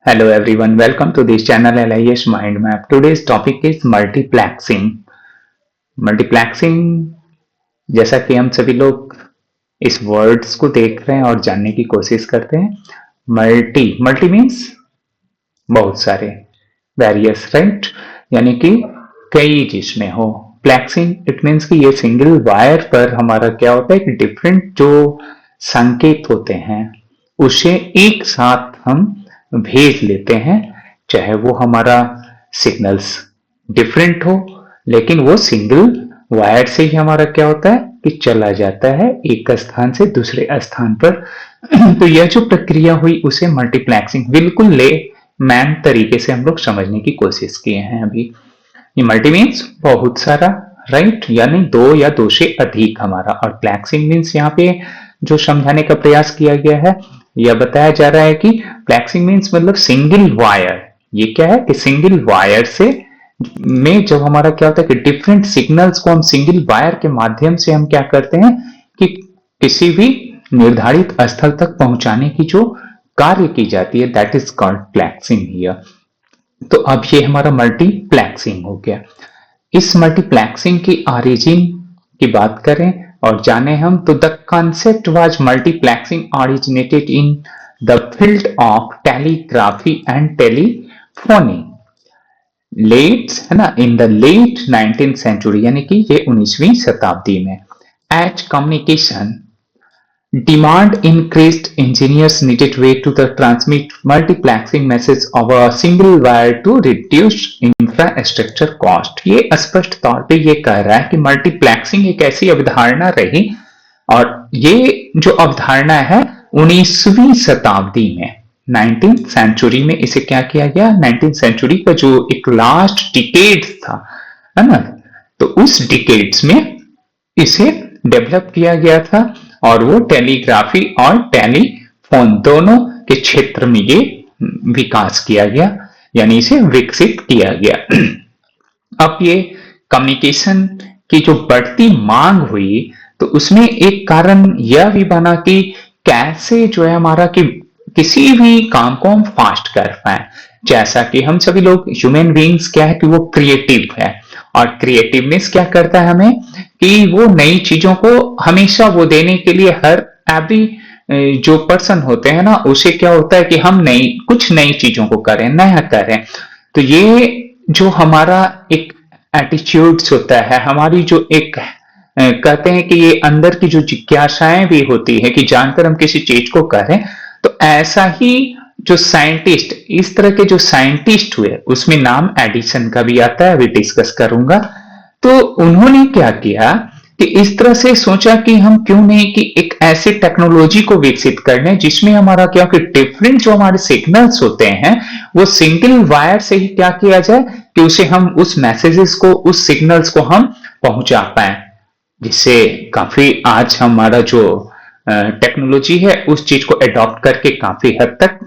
Hello everyone, welcome to this channel LIS Mind Map. Today's topic is multiplexing. Multiplexing, जैसा कि हम सभी लोग इस वर्ड्स को देख रहे हैं और जानने की कोशिश करते हैं। मल्टी मल्टी मीन्स बहुत सारे, वेरियस, राइट, यानी कि कई जिसमें हो। प्लेक्सिंग इट मीन्स कि ये सिंगल वायर पर हमारा क्या होता है कि डिफरेंट जो संकेत होते हैं उसे एक साथ हम भेज लेते हैं, चाहे वो हमारा सिग्नल्स डिफरेंट हो, लेकिन वो सिंगल वायर से ही हमारा क्या होता है कि चला जाता है एक स्थान से दूसरे स्थान पर। तो यह जो प्रक्रिया हुई उसे मल्टीप्लेक्सिंग, बिल्कुल ले मैन तरीके से हम लोग समझने की कोशिश किए हैं अभी। ये मल्टी मीन्स बहुत सारा, राइट, यानी दो या दो से अधिक हमारा, और प्लेक्सिंग मीन्स यहाँ पे जो समझाने का प्रयास किया गया है, यह बताया जा रहा है कि प्लेक्सिंग मीन्स मतलब सिंगल वायर। ये क्या है कि सिंगल वायर से में जब हमारा क्या होता है कि डिफरेंट सिग्नल्स को हम सिंगल वायर के माध्यम से हम क्या करते हैं कि किसी भी निर्धारित स्थल तक पहुंचाने की जो कार्य की जाती है, दैट इज कॉल्ड प्लेक्सिंग हियर। तो अब ये हमारा मल्टीप्लेक्सिंग हो गया। इस मल्टीप्लेक्सिंग की ऑरिजिन की बात करें और जाने हम, तो the concept was multiplexing originated in the field of telegraphy and telephony late, है ना, in the late 19th century, यानी कि ये 19वीं शताब्दी में। As communication demand increased, engineers needed way to the transmit multiplexing message over a single wire to reduce infrastructure cost। ये स्पष्ट तौर पे ये कह रहा है कि मल्टीप्लेक्सिंग एक ऐसी अवधारणा रही, और ये जो अवधारणा है 19वीं शताब्दी में, 19th सेंचुरी में इसे क्या किया गया, 19th सेंचुरी का जो एक लास्ट डिकेड था, है ना, तो उस डिकेड्स में इसे डेवलप किया गया था, और वो टेलीग्राफी और टेलीफोन दोनों के क्षेत्र में ये विकास किया गया, यानी इसे विकसित किया गया। अब ये कम्युनिकेशन की जो बढ़ती मांग हुई, तो उसमें एक कारण यह भी बना कि कैसे जो है हमारा कि किसी भी काम को हम फास्ट कर पाए। जैसा कि हम सभी लोग ह्यूमन बीइंग्स क्या है कि वो क्रिएटिव है, और क्रिएटिवनेस क्या करता है हमें कि वो नई चीजों को हमेशा वो देने के लिए हर एवरी जो पर्सन होते हैं ना, उसे क्या होता है कि हम कुछ नई चीजों को करें, नया करें। तो ये जो हमारा एक एटीट्यूड्स होता है, हमारी जो एक कहते हैं कि ये अंदर की जो जिज्ञासाएं भी होती है कि जानकर हम किसी चीज को करें, तो ऐसा ही जो साइंटिस्ट, इस तरह के जो साइंटिस्ट हुए, उसमें नाम एडिसन का भी आता है, अभी डिस्कस करूंगा। तो उन्होंने क्या किया कि इस तरह से सोचा कि हम क्यों नहीं कि एक ऐसी टेक्नोलॉजी को विकसित कर लें जिसमें हमारा क्या कि डिफरेंट जो हमारे सिग्नल्स होते हैं वो सिंगल वायर से ही क्या किया जाए कि उसे हम उस मैसेजेस को, उस सिग्नल्स को हम पहुंचा पाए, जिससे काफी आज हमारा जो टेक्नोलॉजी है उस चीज को अडॉप्ट करके काफी हद तक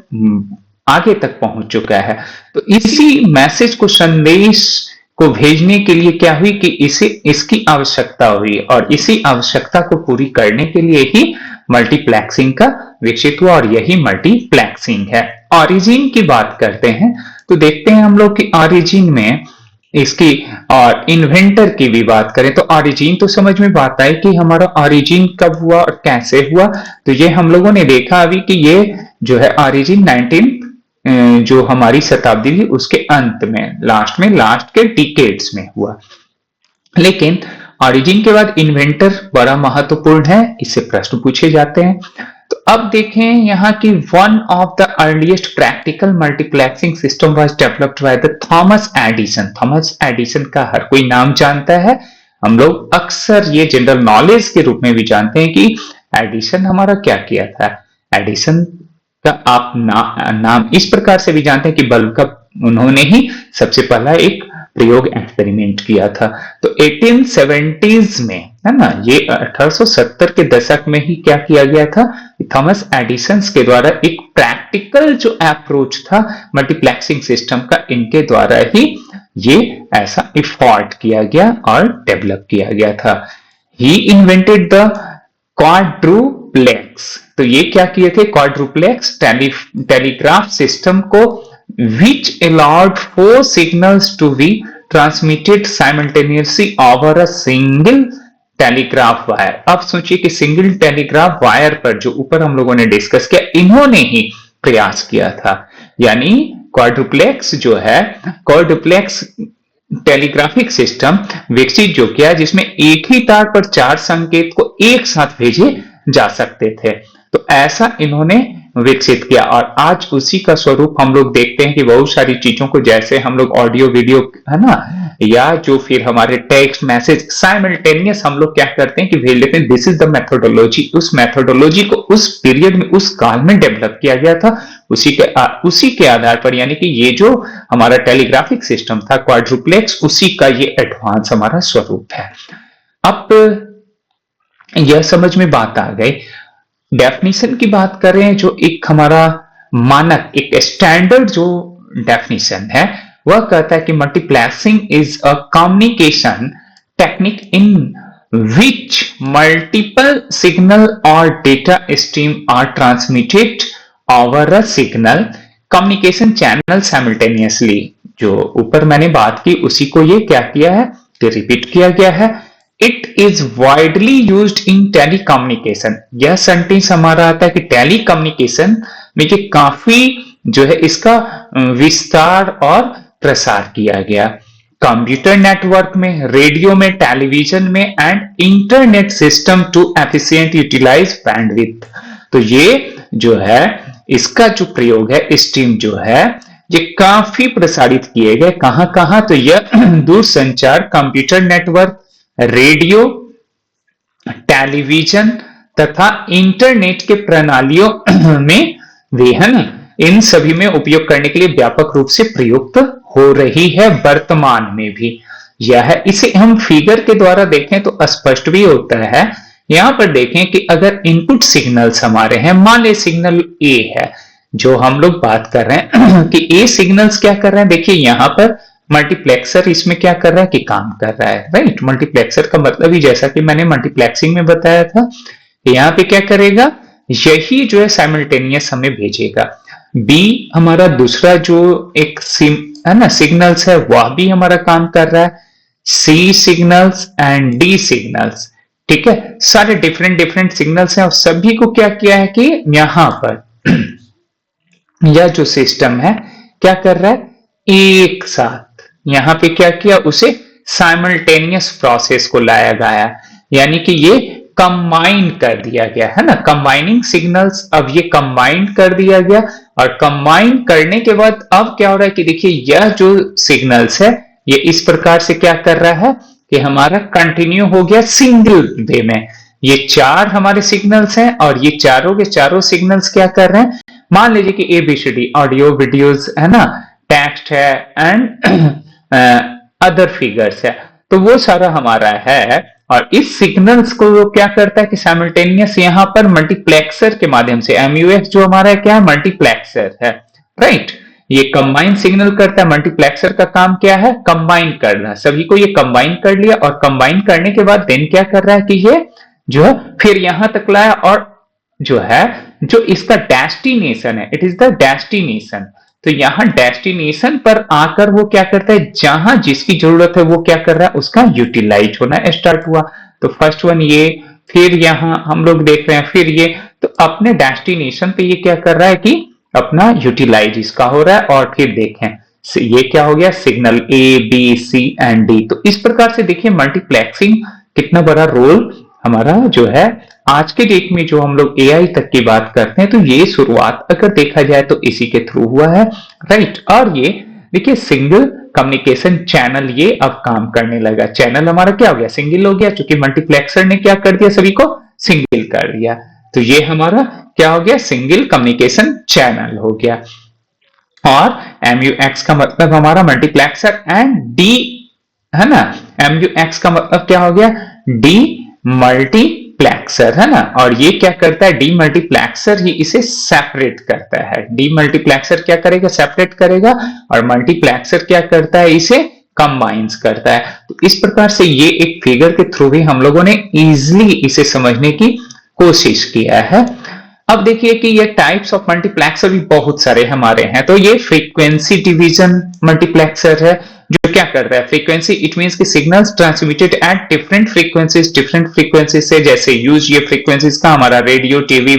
आगे तक पहुंच चुका है। तो इसी मैसेज को, संदेश को भेजने के लिए क्या हुई कि इसकी आवश्यकता हुई, और इसी आवश्यकता को पूरी करने के लिए ही मल्टीप्लेक्सिंग का विकसित हुआ, और यही मल्टीप्लेक्सिंग है। ऑरिजिन की बात करते हैं तो देखते हैं हम लोग कि ऑरिजिन में इसकी, और इन्वेंटर की भी बात करें तो ऑरिजिन तो समझ में बात आई कि हमारा ऑरिजिन कब हुआ और कैसे हुआ। तो ये हम लोगों ने देखा अभी कि ये जो है ऑरिजिन 19 जो हमारी शताब्दी थी उसके अंत में, लास्ट के डिकेड्स में हुआ। लेकिन ऑरिजिन के बाद इन्वेंटर बड़ा महत्वपूर्ण है, इससे प्रश्न पूछे जाते हैं। तो अब देखें यहाँ की one of the earliest practical multiplexing system was developed by the Thomas Edison. Thomas Edison का हर कोई नाम जानता है, हम लोग अक्सर ये जनरल नॉलेज के रूप में भी जानते हैं कि एडिसन हमारा क्या किया था। एडिसन का आप नाम इस प्रकार से भी जानते हैं कि बल्ब का उन्होंने ही सबसे पहला एक प्रयोग एक्सपेरिमेंट किया था। तो 1870s में, है ना, ये 1870 के दशक में ही क्या किया गया था, थॉमस एडिसन के द्वारा एक प्रैक्टिकल जो अप्रोच था मल्टीप्लेक्सिंग सिस्टम का, इनके द्वारा ही ये ऐसा इफोर्ट किया गया और डेवलप किया गया था। ही इन्वेंटेड द क्वाड्रुप्लेक्स। तो ये क्या किए थे, क्वाड्रुप्लेक्स टेलीग्राफ सिस्टम को which allowed 4 signals to be transmitted simultaneously over a single telegraph wire. अब सोचिए कि सिंगल टेलीग्राफ वायर पर जो ऊपर हम लोगों ने डिस्कस किया, इन्होंने ही प्रयास किया था। यानी क्वाड्रुप्लेक्स जो है, क्वाड्रुप्लेक्स टेलीग्राफिक सिस्टम विकसित जो किया, जिसमें एक ही तार पर 4 संकेत को एक साथ भेजे जा सकते थे। तो ऐसा इन्होंने विकसित किया और आज उसी का स्वरूप हम लोग देखते हैं कि बहुत सारी चीजों को, जैसे हम लोग ऑडियो वीडियो है ना, या जो फिर हमारे टेक्स्ट मैसेज साइमल्टेनियस हम लोग क्या करते हैं कि भेज लेते हैं। This is the methodology. उस मेथोडोलॉजी को उस पीरियड में, उस काल में डेवलप किया गया था। उसी के आधार पर, यानी कि ये जो हमारा टेलीग्राफिक सिस्टम था क्वाड्रुप्लेक्स, उसी का ये एडवांस हमारा स्वरूप है। अब यह समझ में बात आ गई। डेफिनेशन की बात करें, जो एक हमारा मानक, एक स्टैंडर्ड जो डेफिनेशन है, वह कहता है कि multiplexing is a communication technique in which multiple signal और data stream are transmitted over a signal communication channel simultaneously. जो ऊपर मैंने बात की, उसी को ये क्या किया है कि रिपीट किया गया है। It is widely used in telecommunication. यह सेंटेंस हमारा आता है कि टेलीकम्युनिकेशन में कि काफी जो है इसका विस्तार और प्रसार किया गया। कंप्यूटर नेटवर्क में, रेडियो में, टेलीविजन में and internet system to efficient utilize bandwidth. तो ये जो है इसका जो प्रयोग है, स्ट्रीम जो है, ये काफी प्रसारित किए गए। कहां कहां? तो यह दूरसंचार, कंप्यूटर नेटवर्क, रेडियो, टेलीविजन तथा इंटरनेट के प्रणालियों में भी है ना, इन सभी में उपयोग करने के लिए व्यापक रूप से प्रयुक्त हो रही है वर्तमान में भी। यह इसे हम फिगर के द्वारा देखें तो स्पष्ट भी होता है। यहां पर देखें कि अगर इनपुट सिग्नल्स हमारे हैं, मान ले सिग्नल ए है जो हम लोग बात कर रहे हैं कि ए सिग्नल्स क्या कर रहे हैं। देखिए यहां पर मल्टीप्लेक्सर इसमें क्या कर रहा है कि काम कर रहा है, राइट। मल्टीप्लेक्सर का मतलब ही जैसा कि मैंने मल्टीप्लेक्सिंग में बताया था, यहां पे क्या करेगा, यही जो है साइमल्टेनियस हमें भेजेगा। बी हमारा दूसरा जो एक है ना सिग्नल्स है, वह भी हमारा काम कर रहा है। सी सिग्नल्स एंड डी सिग्नल्स, ठीक है, सारे डिफरेंट डिफरेंट सिग्नल्स हैं और सभी को क्या किया है कि यहां पर यह जो सिस्टम है क्या कर रहा है, एक साथ यहां पे क्या किया, उसे साइमल्टेनियस प्रोसेस को लाया गया, यानी कि ये कंबाइन कर दिया गया है ना, कंबाइनिंग सिग्नल्स। अब ये कंबाइन कर दिया गया और कंबाइन करने के बाद अब क्या हो रहा है कि देखिए यह जो सिग्नल्स है ये इस प्रकार से क्या कर रहा है कि हमारा कंटिन्यू हो गया सिंगल वे में। ये 4 हमारे सिग्नल्स हैं और ये चारों के चारों सिग्नल्स क्या कर रहे हैं, मान लीजिए कि एबीसीडी, ऑडियो, वीडियोस है ना, टेक्स्ट है एंड अदर फिगर्स है, तो वो सारा हमारा है। और इस सिग्नल्स को वो क्या करता है कि साइमल्टेनियस यहां पर मल्टीप्लेक्सर के माध्यम से, एमयूएक्स जो हमारा क्या है, मल्टीप्लेक्सर है, राइट। ये कंबाइन सिग्नल करता है। मल्टीप्लेक्सर का काम क्या है, कंबाइन करना। सभी को ये कंबाइन कर लिया और कंबाइन करने के बाद देन क्या कर रहा है कि ये जो है फिर यहां तक लाया और जो है जो इसका डेस्टिनेशन है, इट इज द डेस्टिनेशन। तो यहां डेस्टिनेशन पर आकर वो क्या करता है, जहां जिसकी जरूरत है वो क्या कर रहा है, उसका यूटिलाइज होना स्टार्ट हुआ। तो फर्स्ट वन ये, फिर यहां हम लोग देख रहे हैं, फिर ये, तो अपने डेस्टिनेशन पे ये क्या कर रहा है कि अपना यूटिलाइज इसका हो रहा है। और फिर देखें ये क्या हो गया, signal A B C and D. तो इस प्रकार से देखिए मल्टीप्लेक्सिंग कितना बड़ा रोल हमारा जो है आज के डेट में, जो हम लोग एआई तक की बात करते हैं, तो ये शुरुआत अगर देखा जाए तो इसी के थ्रू हुआ है, राइट। और ये देखिए सिंगल कम्युनिकेशन चैनल ये अब काम करने लगा। चैनल हमारा क्या हो गया, सिंगल हो गया, क्योंकि मल्टीप्लेक्सर ने क्या कर दिया, सभी को सिंगल कर दिया। तो ये हमारा क्या हो गया, सिंगल कम्युनिकेशन चैनल हो गया। और MUX का मतलब हमारा मल्टीप्लेक्सर एंड डी है ना, MUX का मतलब क्या हो गया, डी मल्टीप्लेक्सर है ना। और ये क्या करता है, डी मल्टीप्लेक्सर ही इसे सेपरेट करता है। डी मल्टीप्लेक्सर क्या करेगा, सेपरेट करेगा, और मल्टीप्लेक्सर क्या करता है, इसे कंबाइंस करता है। तो इस प्रकार से ये एक फिगर के थ्रू भी हम लोगों ने इजीली इसे समझने की कोशिश किया है। अब देखिए कि ये टाइप्स ऑफ मल्टीप्लेक्सर भी बहुत सारे हमारे हैं। तो ये फ्रीक्वेंसी डिवीजन मल्टीप्लेक्सर है, जो क्या करता है, फ्रीक्वेंसी इट मींस कि signals transmitted at different frequencies से, जैसे यूज ये फ्रीक्वेंसीज का हमारा रेडियो, टीवी,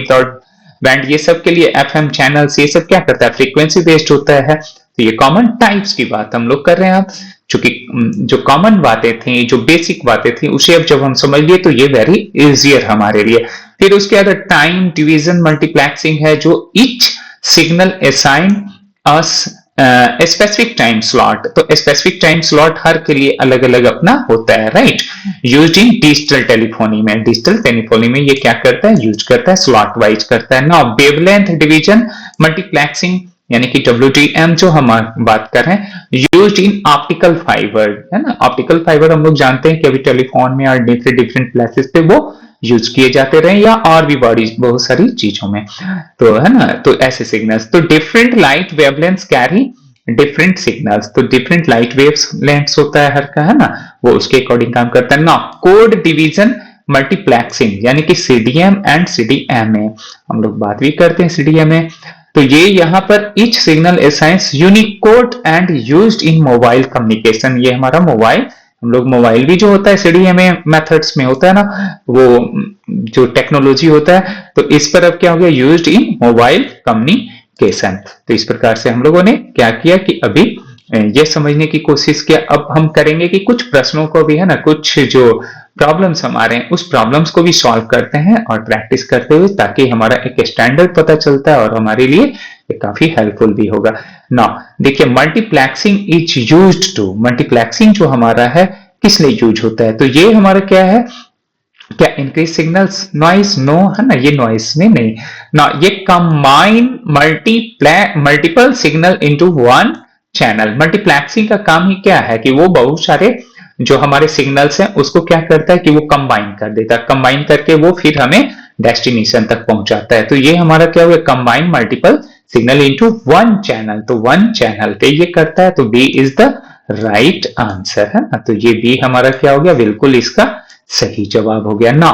बैंड, ये सब के लिए एफएम चैनल्स, ये सब क्या करता है, फ्रीक्वेंसी बेस्ड होता है। तो ये कॉमन टाइप्स की बात हम लोग कर रहे हैं अब, चूंकि जो कॉमन बातें थी, जो बेसिक बातें थी, उसे अब जब हम समझ लिए तो ये वेरी इजियर हमारे लिए। फिर उसके बाद टाइम डिवीजन मल्टीप्लेक्सिंग है, जो ईच सिग्नल असाइन अस स्पेसिफिक टाइम स्लॉट। तो स्पेसिफिक टाइम स्लॉट हर के लिए अलग अलग अपना होता है, right. Used in digital telephony में, डिजिटल टेलीफोनी में ये क्या करता है, यूज करता है, स्लॉट वाइज करता है। नाउ वेवलेंथ डिवीजन मल्टीप्लेक्सिंग यानी कि WDM जो हम बात कर रहे हैं, यूज्ड इन ऑप्टिकल फाइबर, है ना। ऑप्टिकल फाइबर हम लोग जानते हैं कि अभी टेलीफोन में और डिफरेंट प्लेसेस पे वो यूज किए जाते रहे, या और भी बड़ी बहुत सारी चीजों में, तो है ना। तो ऐसे सिग्नल्स, तो different light wavelengths carry different signals, तो डिफरेंट लाइट वेव्स लेंथ्स होता है हर का, है ना, वो उसके अकॉर्डिंग काम करता है ना। कोड डिवीजन मल्टीप्लेक्सिंग यानी कि CDM एंड CDMA, हम लोग बात भी करते हैं CDMA। तो ये यहाँ पर each signal assigns unique code and used in mobile communication, ये हमारा मोबाइल, हम लोग मोबाइल भी जो होता है CDMA मेथड्स में होता है ना, वो जो टेक्नोलॉजी होता है, तो इस पर अब क्या हो गया, यूज्ड इन मोबाइल कम्युनिकेशन। तो इस प्रकार से हम लोगों ने क्या किया कि अभी ये समझने की कोशिश किया। अब हम करेंगे कि कुछ प्रश्नों को भी, है ना, कुछ जो प्रॉब्लम्स हमारे हैं उस प्रॉब्लम्स को भी सॉल्व करते हैं और प्रैक्टिस करते हुए, ताकि हमारा एक स्टैंडर्ड पता चलता है और हमारे लिए ये काफी हेल्पफुल भी होगा। नाउ देखिए, multiplexing is used to, multiplexing जो हमारा है किस लिए यूज होता है, तो ये हमारा क्या है, क्या इंक्रीज सिग्नल्स नॉइस, नो, है ना, ये नॉइस में नहीं ना, ये combine multiple signal into one channel. Multiplexing का काम ही क्या है कि वो बहुत सारे जो हमारे सिग्नल्स हैं उसको क्या करता है कि वो कंबाइन कर देता है, कंबाइन करके वो फिर हमें डेस्टिनेशन तक पहुंचाता है। तो ये हमारा क्या हुआ, combine multiple signal into one channel, तो वन चैनल पे ये करता है। तो B is the right answer, है ना। तो ये बी हमारा क्या हो गया, बिल्कुल इसका सही जवाब हो गया ना।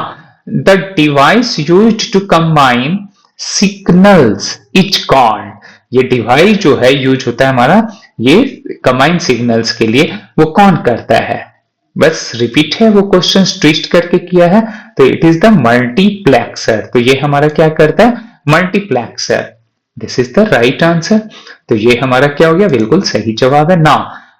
The device used to combine signals is called, ये डिवाइस जो है यूज होता है हमारा ये कंबाइन सिग्नल्स के लिए, वो कौन करता है, बस रिपीट है, वो क्वेश्चन ट्विस्ट करके किया है। तो इट इज द मल्टीप्लेक्सर, तो ये हमारा क्या करता है, multiplexer, this is the right answer. तो ये हमारा क्या हो गया, बिल्कुल सही जवाब है ना।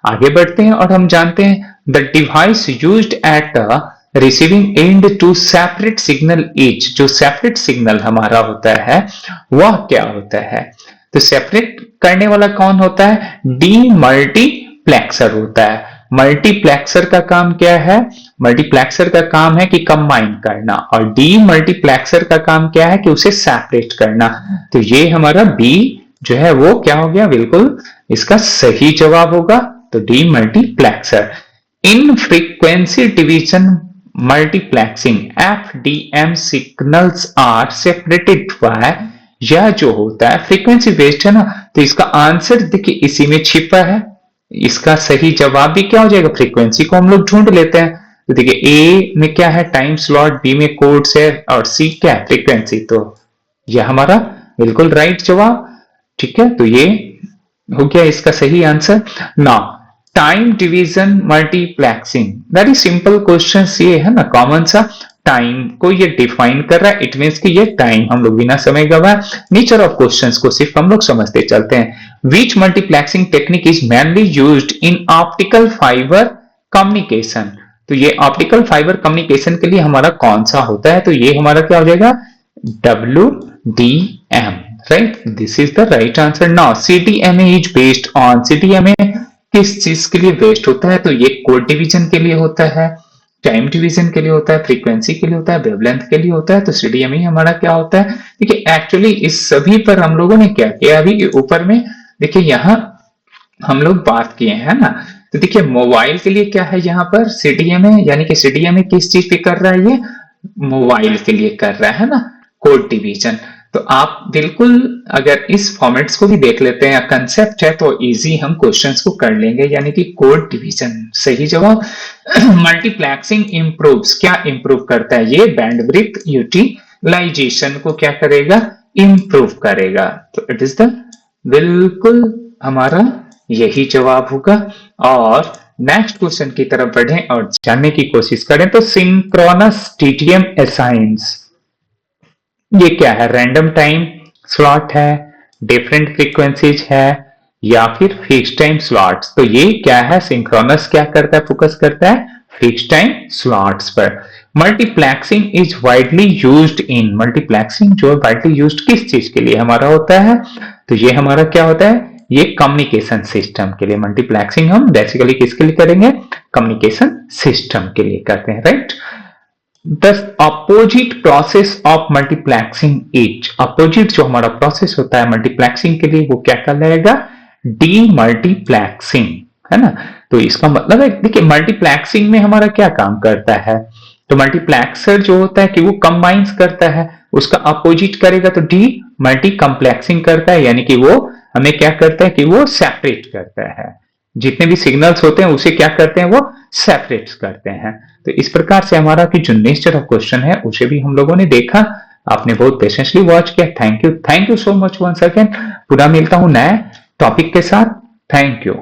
आगे बढ़ते हैं और हम जानते हैं the device used at the receiving end to separate signal each, जो सेपरेट सिग्नल हमारा होता है वह क्या होता है, तो सेपरेट करने वाला कौन होता है, डी मल्टीप्लेक्सर होता है। मल्टीप्लेक्सर का काम क्या है, मल्टीप्लेक्सर का काम है कि कंबाइन करना, और डी मल्टीप्लेक्सर का काम क्या है कि उसे सेपरेट करना। तो ये हमारा बी जो है वो क्या हो गया, बिल्कुल इसका सही जवाब होगा। तो demultiplexer. In frequency division multiplexing FDM signals are separated by, यह जो होता है फ्रीक्वेंसी बेस्ड है ना, तो इसका आंसर देखिए इसी में छिपा है। इसका सही जवाब भी क्या हो जाएगा, फ्रीक्वेंसी को हम लोग ढूंढ लेते हैं। तो देखिए ए में क्या है, टाइम स्लॉट, बी में कोड्स है, और सी क्या है, फ्रीक्वेंसी। तो यह हमारा बिल्कुल राइट जवाब, ठीक है। तो ये हो गया इसका सही answer. Now time division multiplexing, very simple question ये है ना, कॉमन सा, टाइम को ये डिफाइन कर रहा है, इट मींस कि ये टाइम, हम लोग बिना समय गवाए नेचर ऑफ क्वेश्चंस को सिर्फ हम लोग समझते चलते हैं। Which multiplexing technique is mainly used in optical fibre communication, तो ये ऑप्टिकल फाइबर कम्युनिकेशन के लिए हमारा कौन सा होता है, तो ये हमारा क्या हो जाएगा, WDM, right, this is the right answer. Now CDMA is based on, CDMA किस चीज के लिए बेस्ड होता है, तो ये कोड डिवीजन के लिए होता है, टाइम डिवीजन के लिए होता है, फ्रीक्वेंसी के लिए होता है, वेवलेंथ के लिए होता है। तो CDMA हमारा क्या होता है, देखिए एक्चुअली इस सभी पर हम लोगों ने क्या किया, अभी ऊपर में देखिए यहाँ हम लोग बात किए हैं ना। तो देखिए मोबाइल के लिए क्या है यहाँ पर CDMA, यानी कि CDMA किस चीज पे कर रहा है, ये मोबाइल के लिए कर रहा है ना, कोड डिवीजन। तो आप बिल्कुल अगर इस फॉर्मेट्स को भी देख लेते हैं, कंसेप्ट है, तो इजी हम क्वेश्चंस को कर लेंगे, यानी कि कोड डिवीजन सही जवाब। मल्टीप्लेक्सिंग इंप्रूव्स, क्या इंप्रूव करता है, ये बैंडविड्थ यूटिलाइजेशन को क्या करेगा, इंप्रूव करेगा। तो इट इज द बिल्कुल हमारा यही जवाब होगा। और नेक्स्ट क्वेश्चन की तरफ बढ़ें और जानने की कोशिश करें। तो सिंक्रोनस टीटीएम असाइंस, ये क्या है? रैंडम टाइम स्लॉट है, डिफरेंट फ्रीक्वेंसीज है, या फिर फिक्स टाइम स्लॉट्स? तो ये क्या है? सिंक्रोनस क्या करता है? फोकस करता है fix time slots per. Multiplexing is widely used in, multiplexing जो वाइडली यूज्ड किस चीज के लिए हमारा होता है? तो ये हमारा क्या होता है? ये कम्युनिकेशन सिस्टम के लिए। मल्टीप्लेक्सिंग हम बेसिकली किसके लिए करेंगे? कम्युनिकेशन सिस्टम के लिए करते हैं, right? The opposite process of multiplexing is, opposite जो हमारा प्रोसेस होता है मल्टीप्लेक्सिंग के लिए वो क्या कहलाएगा? डीमल्टीप्लेक्सिंग, है ना? तो इसका मतलब है, देखिए मल्टीप्लेक्सिंग में हमारा क्या काम करता है? तो मल्टीप्लेक्सर जो होता है कि वो कंबाइंस करता है, उसका अपोजिट करेगा तो डी मल्टी कम्प्लेक्सिंग करता है, यानी कि वो हमें क्या करता है कि वो सेपरेट करता है। जितने भी सिग्नल्स होते हैं उसे क्या करते हैं? वो सेपरेट करते हैं। तो इस प्रकार से हमारा कि जो नेक्स्ट क्वेश्चन है उसे भी हम लोगों ने देखा। आपने बहुत पेशेंसली वॉच किया। Thank you so much once again. पुनः मिलता हूं नए टॉपिक के साथ। Thank you.